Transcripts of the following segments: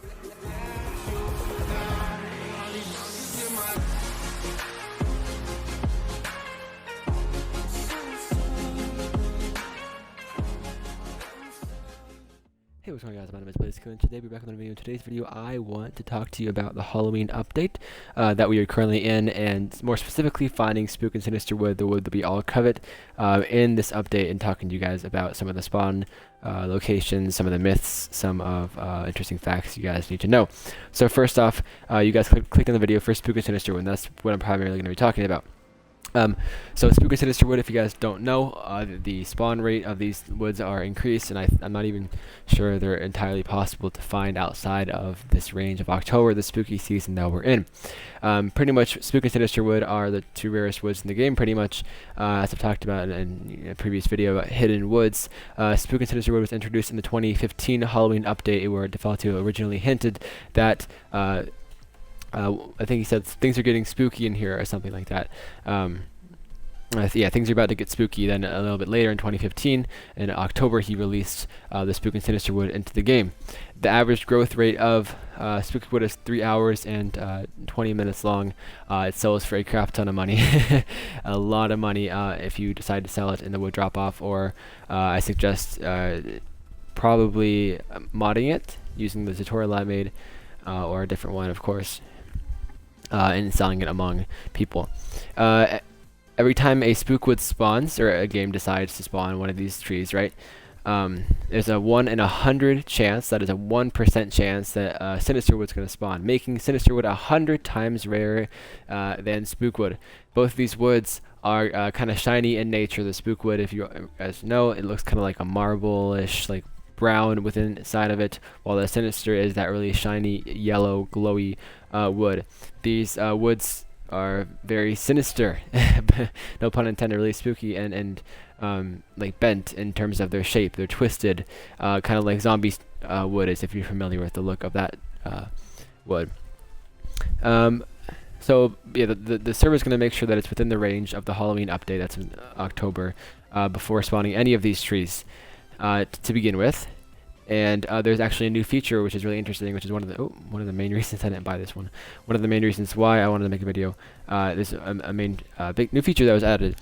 Hey, what's going on, guys? My name is Blazekiller, and today we're back with another video. In today's video, I want to talk to you about the Halloween update that we are currently in, and more specifically, finding Spook and Sinister wood, the wood that we all covet, in this update, and talking to you guys about some of the spawn locations, some of the myths, some of interesting facts you guys need to know. So first off, you guys clicked on the video for Spook and Sinister wood, and that's what I'm primarily going to be talking about. So Spook and Sinister wood, if you guys don't know, the spawn rate of these woods are increased, and I'm not even sure they're entirely possible to find outside of this range of October, the spooky season that we're in. Pretty much, Spook and Sinister wood are the two rarest woods in the game, pretty much, as I've talked about in a previous video about hidden woods. Spook and Sinister wood was introduced in the 2015 Halloween update, where Defaultio originally hinted that I think he said things are getting spooky in here or something like that. Yeah, things are about to get spooky. Then a little bit later in 2015, in October, he released the Spook and Sinister wood into the game. The average growth rate of spooky wood is 3 hours and 20 minutes long. It sells for a crap ton of money, a lot of money if you decide to sell it in the wood drop-off, or I suggest probably modding it using the tutorial I made, or a different one, of course. And selling it among people. Every time a spookwood spawns, or a game decides to spawn one of these trees, right? There's a 1 in 100 chance, that is a 1% chance that Sinisterwood's going to spawn, making Sinisterwood 100 times rarer than Spookwood. Both of these woods are kind of shiny in nature. The Spookwood, if you guys know, it looks kind of like a marble-ish, like brown within inside of it, while the Sinister is that really shiny yellow glowy wood. These woods are very sinister, no pun intended, really spooky and like bent in terms of their shape. They're twisted, kind of like zombie wood is, if you're familiar with the look of that wood. So yeah, the server is going to make sure that it's within the range of the Halloween update that's in October before spawning any of these trees. To begin with, and there's actually a new feature which is really interesting, which is one of the main reasons I didn't buy this one. One of the main reasons why I wanted to make a video. There's a main big new feature that was added.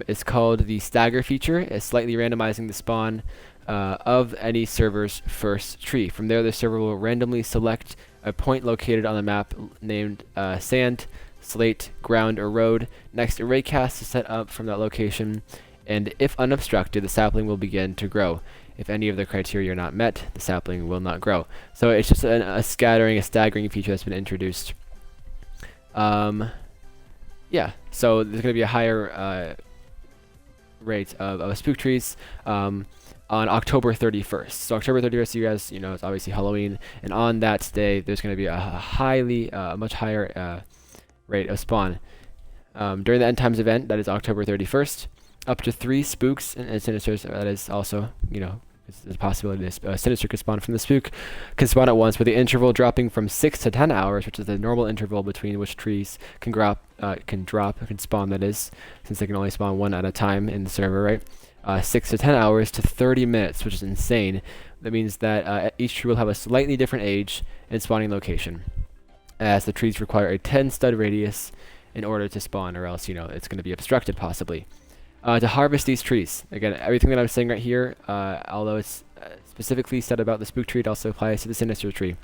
It's called the stagger feature. It's slightly randomizing the spawn of any server's first tree. From there, the server will randomly select a point located on the map named sand, slate, ground, or road. Next, a raycast is set up from that location, and if unobstructed, the sapling will begin to grow. If any of the criteria are not met, the sapling will not grow. So it's just a staggering feature that's been introduced. Yeah, so there's going to be a higher rate of spook trees on October 31st. So October 31st, you guys, it's obviously Halloween, and on that day, there's going to be a much higher rate of spawn. During the End Times event, that is October 31st, up to 3 spooks and Sinisters, that is also, there's a possibility that Sinister could spawn from the spook, can spawn at once, with the interval dropping from 6 to 10 hours, which is the normal interval between which trees can spawn, that is, since they can only spawn one at a time in the server, right? 6 to 10 hours to 30 minutes, which is insane. That means that each tree will have a slightly different age and spawning location, as the trees require a 10 stud radius in order to spawn, or else, it's going to be obstructed possibly. To harvest these trees, again, everything that I'm saying right here, although it's specifically said about the spook tree, it also applies to the Sinister tree.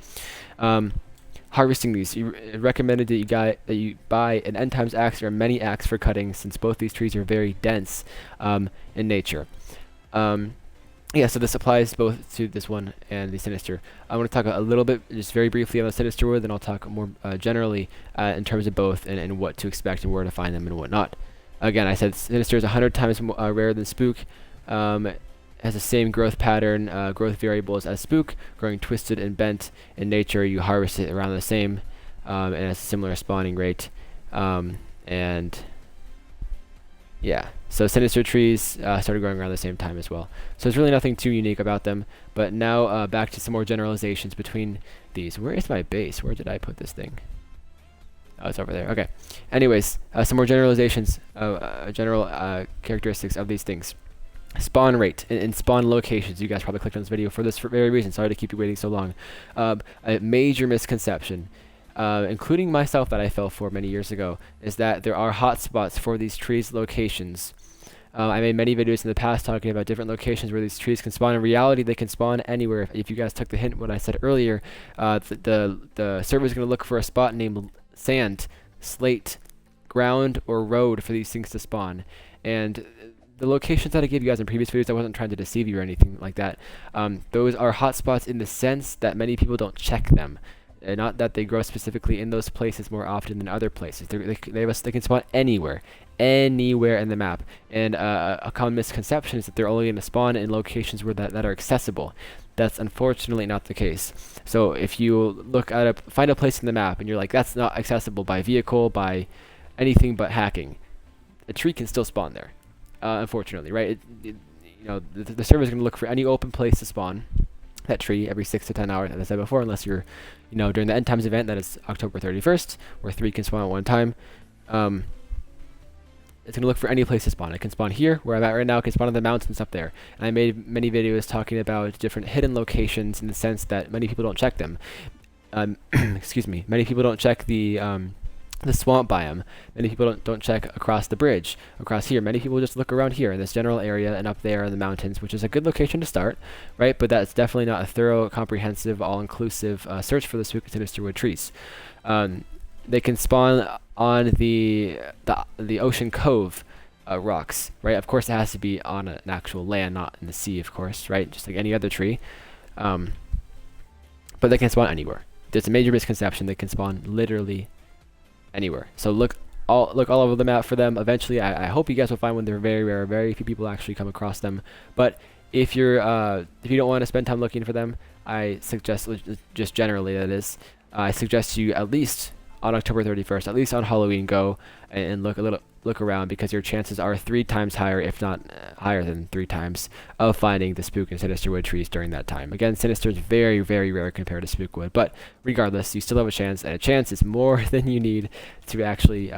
Harvesting these, recommended that you buy an End Times axe or a mini axe for cutting, since both these trees are very dense in nature. Yeah, so this applies both to this one and the Sinister. I want to talk a little bit, just very briefly, on the Sinister wood, then I'll talk more generally in terms of both, and what to expect and where to find them and whatnot. Again, I said Sinister is 100 times rarer than Spook. Has the same growth pattern, growth variables as Spook, growing twisted and bent in nature. You harvest it around the same, and has a similar spawning rate. And yeah, so Sinister trees started growing around the same time as well. So there's really nothing too unique about them. But now back to some more generalizations between these. Where is my base? Where did I put this thing? Oh, it's over there. Okay. Anyways, some more generalizations, general characteristics of these things. spawn rate and spawn locations. You guys probably clicked on this video for this very reason. Sorry to keep you waiting so long. A major misconception, including myself, that I fell for many years ago, is that there are hotspots for these trees locations. I made many videos in the past talking about different locations where these trees can spawn. In reality, they can spawn anywhere. If you guys took the hint what I said earlier, the server is going to look for a spot named sand, slate, ground, or road for these things to spawn. And the locations that I gave you guys in previous videos, I wasn't trying to deceive you or anything like that. Those are hotspots in the sense that many people don't check them. Not that they grow specifically in those places more often than other places. They can spawn anywhere in the map. And a common misconception is that they're only going to spawn in locations where that are accessible. That's unfortunately not the case. So if you look at find a place in the map and you're like, that's not accessible by vehicle, by anything but hacking, a tree can still spawn there. Unfortunately, right? The server is going to look for any open place to spawn that tree every 6 to 10 hours, as I said before, unless you're, during the end times event that is October 31st, where 3 can spawn at one time. It's going to look for any place to spawn. It can spawn here, where I'm at right now. It can spawn on the mountains up there. And I made many videos talking about different hidden locations in the sense that many people don't check them. Excuse me. Many people don't check the swamp biome. Many people don't check across the bridge, across here. Many people just look around here in this general area and up there in the mountains, which is a good location to start, right? But that's definitely not a thorough, comprehensive, all-inclusive search for the Spook and Sinister wood trees. They can spawn on the ocean cove rocks, right? Of course, it has to be on an actual land, not in the sea, of course, right? Just like any other tree. But they can spawn anywhere. There's a major misconception. They can spawn literally anywhere. So look all over the map for them. Eventually, I hope you guys will find one. They're very rare. Very few people actually come across them. But if you don't want to spend time looking for them, I suggest, just generally that is, I suggest you at least on October 31st, at least on Halloween, go and look around, because your chances are 3 times higher, if not higher than 3 times, of finding the Spook and Sinister wood trees during that time. Again, Sinister is very, very rare compared to Spook wood, but regardless, you still have a chance, and a chance is more than you need to actually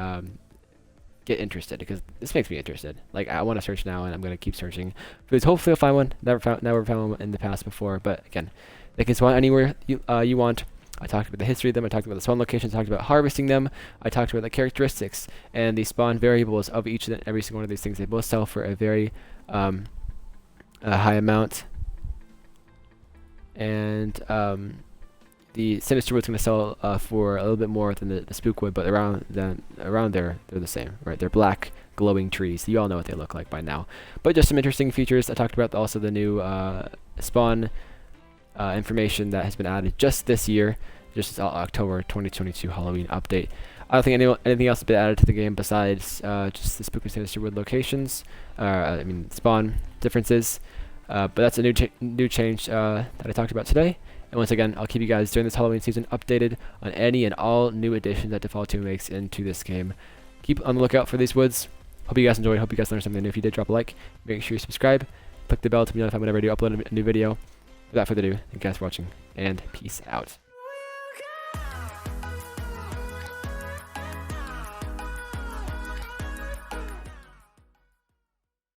get interested, because this makes me interested. Like, I want to search now, and I'm going to keep searching, because hopefully I'll find one. Never found one in the past before, but again, they can spawn anywhere you want. I talked about the history of them, I talked about the spawn locations, I talked about harvesting them, I talked about the characteristics and the spawn variables of each and every single one of these things. They both sell for a very high amount, and the Sinister wood's going to sell for a little bit more than the Spook wood, but around there they're the same, right? They're black glowing trees. You all know what they look like by now. But just some interesting features. I talked about also the new spawn information that has been added just this year, just October 2022 Halloween update. I don't think anything else has been added to the game besides just the Spook and Sinister wood locations. Spawn differences. But that's a new change that I talked about today. And once again, I'll keep you guys during this Halloween season updated on any and all new additions that Default 2 makes into this game. Keep on the lookout for these woods. Hope you guys enjoyed. Hope you guys learned something new. If you did, drop a like. Make sure you subscribe. Click the bell to be notified whenever I do upload a new video. Without further ado, thank you guys for watching, and peace out.